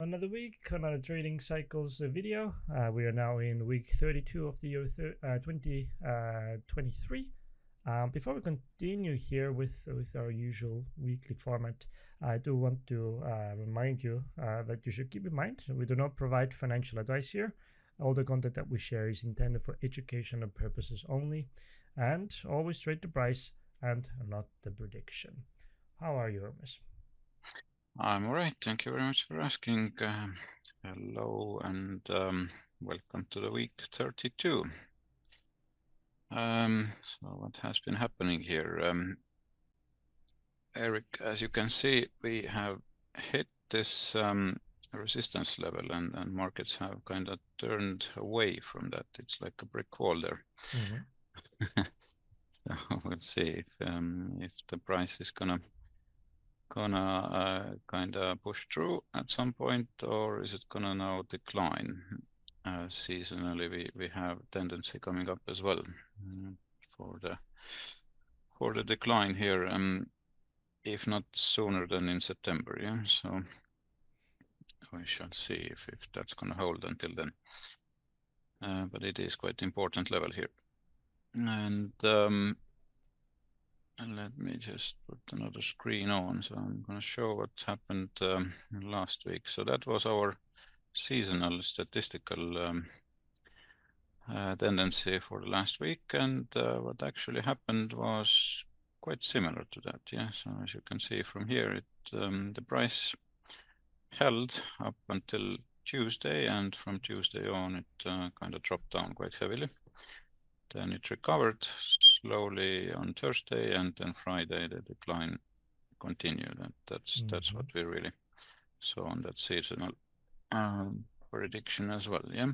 another week, another trading cycles video. We are now in week 32 of the year 2023. Before we continue here with our usual weekly format, I do want to remind you that you should keep in mind we do not provide financial advice here. All the content that we share is intended for educational purposes only, and always trade the price and not the prediction. How are you, Hermes? I'm all right. Thank you very much for asking. Hello and welcome to the week 32. So what has been happening here? Eric, as you can see, we have hit this resistance level and markets have kind of turned away from that. It's like a brick wall there. Mm-hmm. So we'll see if the price is gonna kind of push through at some point, or is it gonna now decline? Seasonally, we have tendency coming up as well for the decline here, if not sooner than in September. Yeah, so we shall see if that's gonna hold until then. But it is quite important level here, and let me just put another screen on. So I'm going to show what happened last week. So that was our seasonal statistical tendency for the last week. And what actually happened was quite similar to that. Yeah. So as you can see from here, the price held up until Tuesday, and from Tuesday on, it kind of dropped down quite heavily. Then it recovered slowly on Thursday, and then Friday the decline continued. And that's what we really saw on that seasonal prediction as well. Yeah.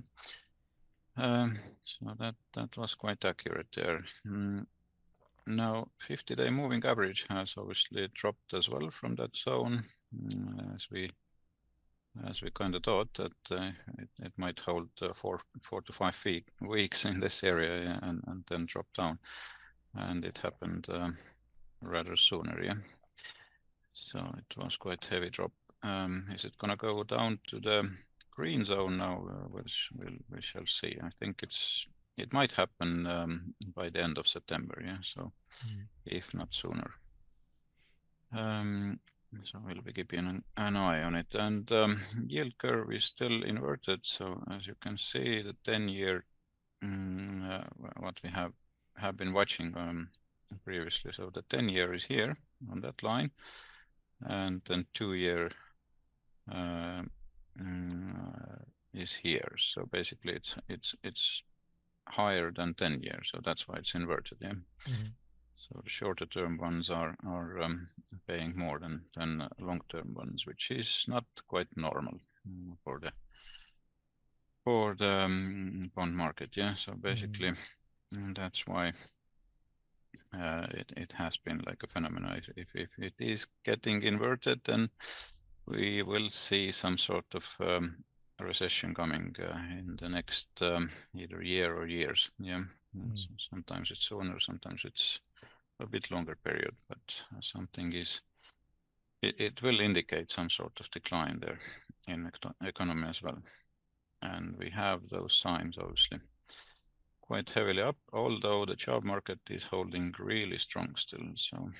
So that was quite accurate there. Now 50-day moving average has obviously dropped as well from that zone, as we kind of thought that it might hold 4 to 5 weeks in this area, and then drop down, and it happened rather sooner. Yeah, so it was quite heavy drop. Is it gonna go down to the green zone now? Which we shall see. I think it might happen by the end of September. Yeah, so if not sooner. So we'll be keeping an eye on it. And yield curve is still inverted. So as you can see, the 10-year, what we have been watching previously. So the 10-year is here on that line, and then 2-year is here. So basically, it's higher than 10 years. So that's why it's inverted. Yeah. Mm-hmm. So the shorter term ones are paying more than long-term ones, which is not quite normal for the bond market. Yeah. So basically, that's why it has been like a phenomenon. If it is getting inverted, then we will see some sort of recession coming in the next either year or years. Yeah. So sometimes it's sooner, sometimes it's a bit longer period, but something is, it will indicate some sort of decline there in economy as well. And we have those signs obviously quite heavily up, although the job market is holding really strong still. So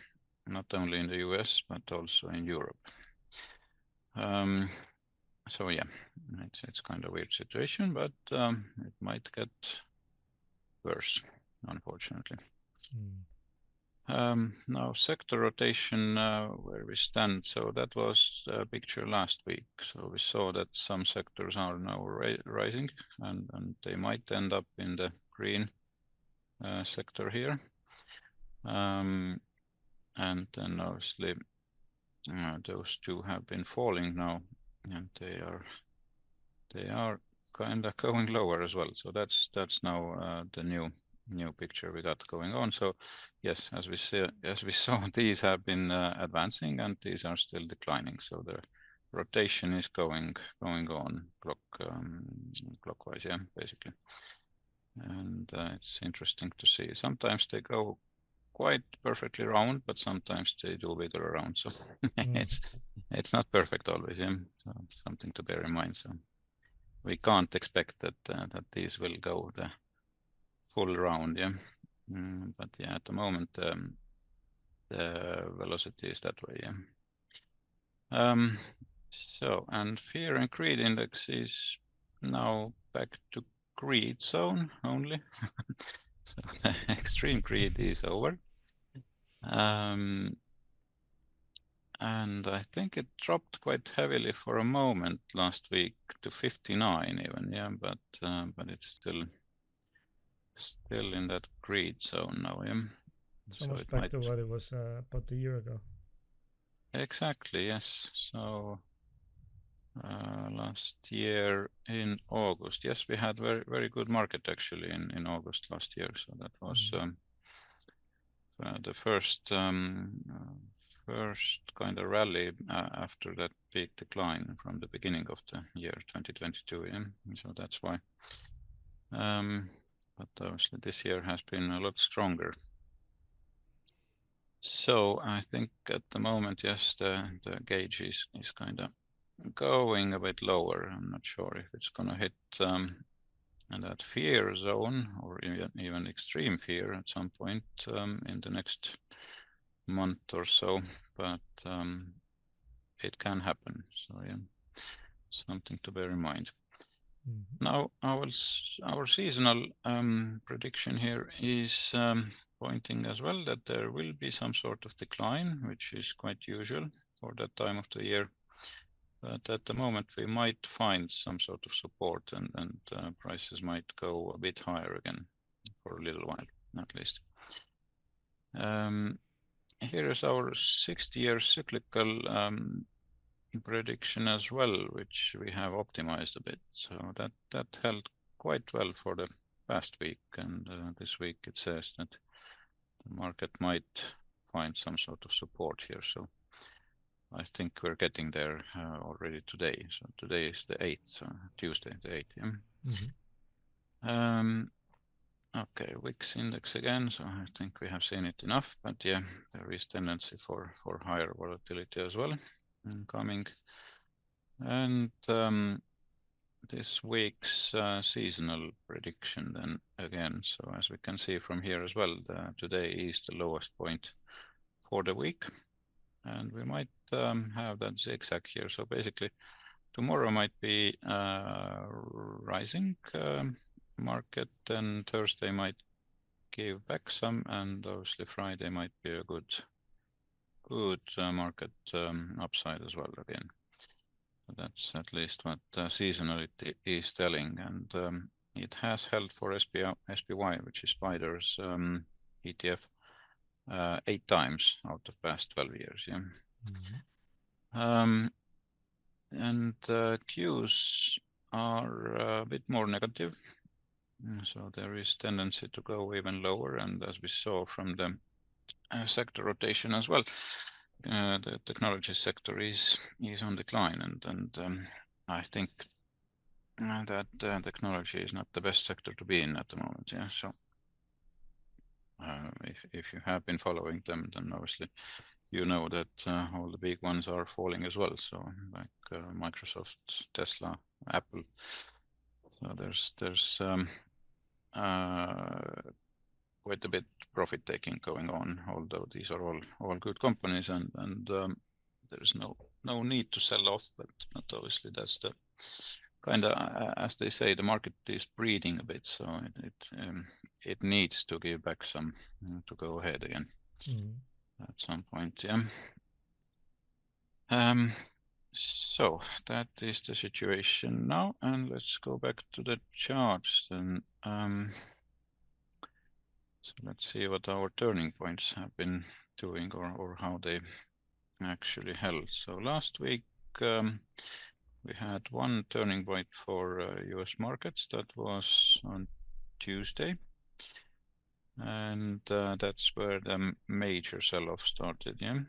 not only in the US, but also in Europe. So yeah, it's kind of a weird situation, but it might get worse, unfortunately. Now sector rotation, where we stand. So that was the picture last week. So we saw that some sectors are now rising, and they might end up in the green sector here. And then obviously those two have been falling now, and they are kind of going lower as well. So that's now the new picture we got going on. So yes, as we saw, these have been advancing, and these are still declining. So the rotation is going on clockwise, yeah, basically. And it's interesting to see. Sometimes they go quite perfectly round, but sometimes they do wiggle around. So Mm. it's not perfect always. Yeah, so it's something to bear in mind. So we can't expect that that these will go the full round. Yeah, but yeah, at the moment the velocity is that way. Yeah. So, and fear and greed index is now back to greed zone only. So the extreme greed is over. And I think it dropped quite heavily for a moment last week to 59 even, yeah, but it's still in that greed zone now, yeah. It's So almost it back might to what it was about a year ago. exactly, yes. So last year in August, yes, we had very good market actually in August last year. So that was the first kind of rally after that big decline from the beginning of the year 2022. Yeah? So that's why. But obviously this year has been a lot stronger. So I think at the moment, yes, the gauge is kind of going a bit lower. I'm not sure if it's going to hit that fear zone or even extreme fear at some point in the next month or so, but it can happen. So yeah, something to bear in mind. Now our seasonal prediction here is pointing as well that there will be some sort of decline, which is quite usual for that time of the year. But at the moment, we might find some sort of support, and prices might go a bit higher again for a little while, at least. Here is our 60-year cyclical prediction as well, which we have optimized a bit. So that held quite well for the past week, and this week it says that the market might find some sort of support here. So I think we're getting there already today. So today is the 8th, Tuesday the 8th. Yeah? Okay, WIX index again. So I think we have seen it enough, but yeah, there is tendency for higher volatility as well coming. And this week's seasonal prediction then again. So as we can see from here as well, today is the lowest point for the week. And we might have that zigzag here. So basically tomorrow might be rising market, and Thursday might give back some, and obviously Friday might be a good market upside as well again. That's at least what seasonality is telling, and it has held for SPY, which is Spider's ETF, 8 times out of past 12 years. Yeah. And Qs are a bit more negative, so there is tendency to go even lower, and as we saw from the sector rotation as well, the technology sector is on decline, and I think that technology is not the best sector to be in at the moment. Yeah, so if you have been following them, then obviously you know that all the big ones are falling as well. So like Microsoft, Tesla, Apple. So there's quite a bit profit taking going on, although these are all good companies, and there is no need to sell off, but obviously that's the kind of as they say, the market is breathing a bit, so it needs to give back some to go ahead again at some point. Yeah. So that is the situation now, and let's go back to the charts then. So let's see what our turning points have been doing, or how they actually held. So last week we had one turning point for US markets. That was on Tuesday, and that's where the major sell-off started. Yeah.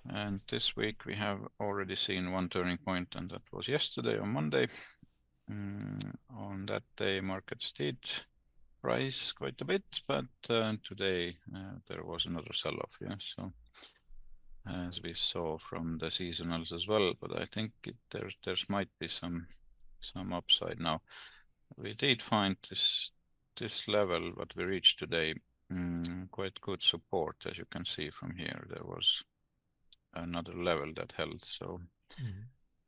And this week we have already seen one turning point, and that was yesterday on Monday. On that day, markets did price quite a bit, but today there was another sell-off, yeah. So as we saw from the seasonals as well, but I think there's might be some upside now. We did find this level what we reached today quite good support, as you can see from here. There was another level that held, so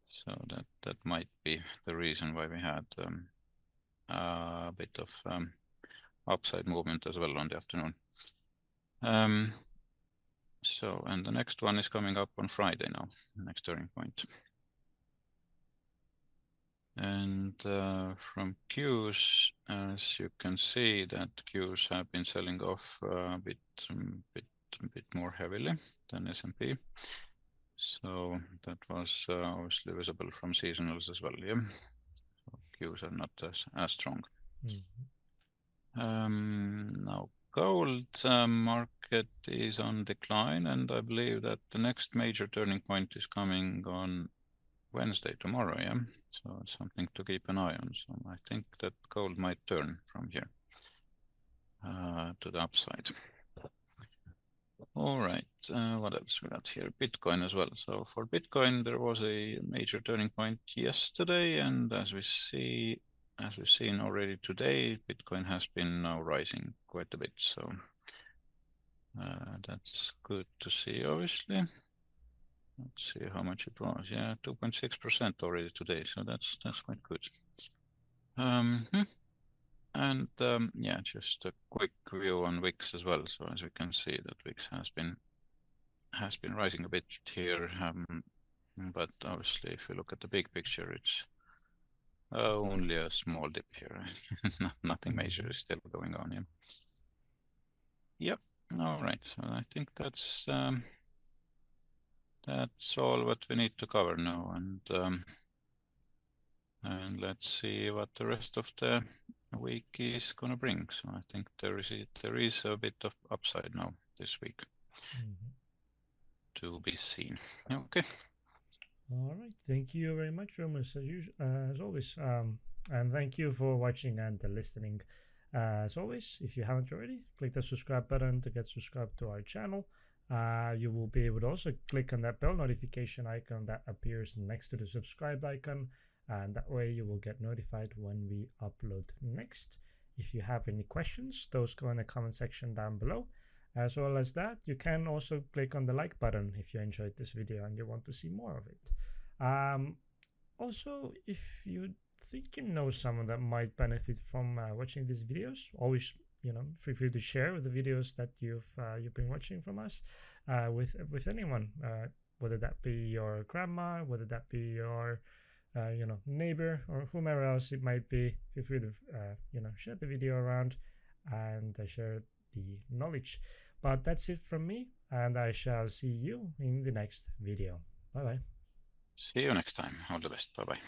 so that might be the reason why we had a bit of upside movement as well on the afternoon. So, and the next one is coming up on Friday now, next turning point. And from Qs, as you can see, that Qs have been selling off a bit more heavily than S&P. So that was obviously visible from seasonals as well. Yeah, so Qs are not as strong. Now gold market is on decline, and I believe that the next major turning point is coming on Wednesday, tomorrow, yeah? So it's something to keep an eye on. So I think that gold might turn from here to the upside. All right, what else we got here? Bitcoin as well. So for Bitcoin, there was a major turning point yesterday, and as we've seen already today, Bitcoin has been now rising quite a bit. So that's good to see, obviously. Let's see how much it was. Yeah, 2.6% already today. So that's quite good. And yeah, just a quick view on VIX as well. So as we can see, that VIX has been rising a bit here. But obviously, if you look at the big picture, it's only a small dip here. Nothing major is still going on. Yeah. Yep. All right. So I think that's all what we need to cover now, and let's see what the rest of the week is gonna bring. So I think there is a bit of upside now this week to be seen. Okay. All right. Thank you very much, Romus, as always. And thank you for watching and listening. As always, if you haven't already, click the subscribe button to get subscribed to our channel. You will be able to also click on that bell notification icon that appears next to the subscribe icon, and that way you will get notified when we upload next. If you have any questions, those go in the comment section down below. As well as that, you can also click on the like button if you enjoyed this video and you want to see more of it. Also, if you think you know someone that might benefit from watching these videos, always feel free to share the videos that you've been watching from us with anyone, whether that be your grandma, whether that be your neighbor, or whomever else it might be. Feel free to share the video around and share the knowledge. But that's it from me, and I shall see you in the next video. Bye bye. See you next time. All the best. Bye bye.